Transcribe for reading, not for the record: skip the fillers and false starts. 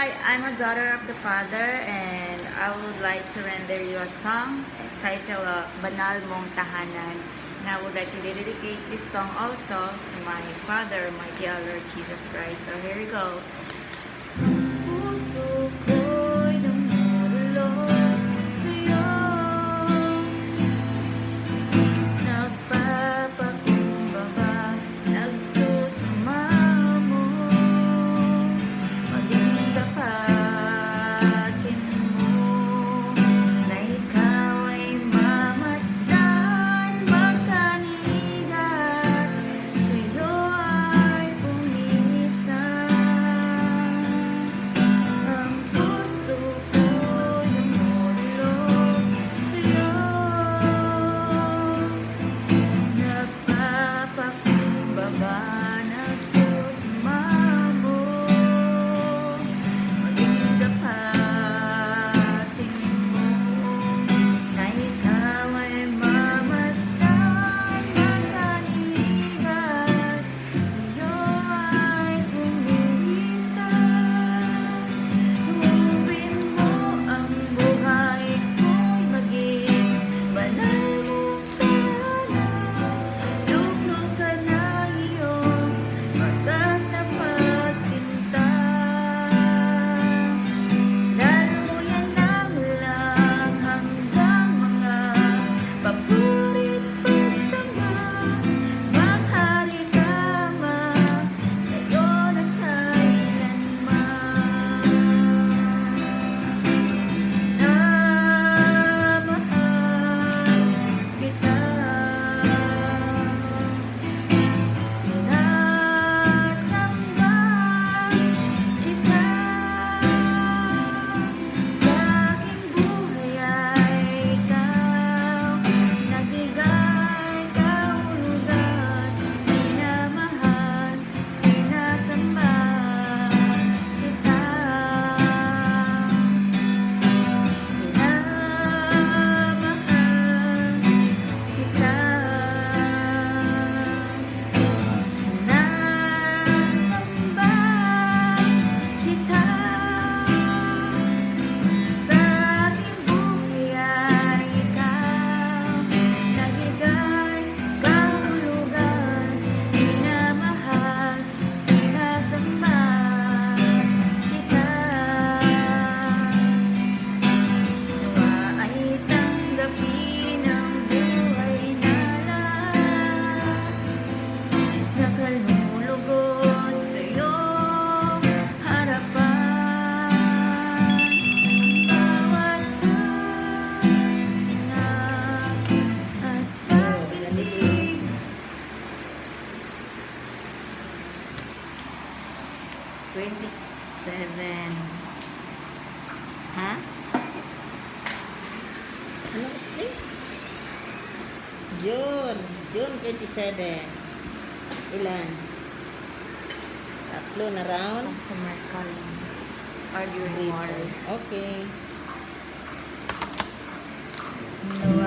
Hi, I'm a daughter of the Father, and I would like to render you a song titled Banal Mong Tahanan. And I would like to dedicate this song also to my Father, my dear Lord Jesus Christ. So here we go. Puso ko'y dumulog sa'yo, nagpapakumbaba, nagsusumamo, maging tapatin mo, na ikaw ay mamasdan, magkanigat, sa'yo ay pumisan. Ang puso ko'y dumulog sa'yo, nagpapakumbaba, nagsusumamo, maging tapatin mo, na ikaw ay mamasdan, magkanigat, sa'yo ay pumisan. Tuwin mo ang buhay ko'y maging banal mong tahanan. Luklog ka ng iyong wagas na pagsinta. Daluyan ng lang hanggang mga papurit pagsama. Maghari ka man ngayon at kailanman. Namahal kita, sinasamba kita, sa aking buhay ay ikaw, nagigay, kahulugan, minamahal, sinasamba kita. Minamahal kita, sinasamba kita, sa aking buhay ay ikaw, nagigay, kahulugan, minamahal, sinasamba kita. Nawa ay tanggapin ang buhay na lahat, nakalulugod sa iyong harapan. Bawat paghinga at pagpitig, 27. Ha? Anong street? June 27. Ilan? Tatlo na round? Customer calling. Ordering water. Okay. Nawa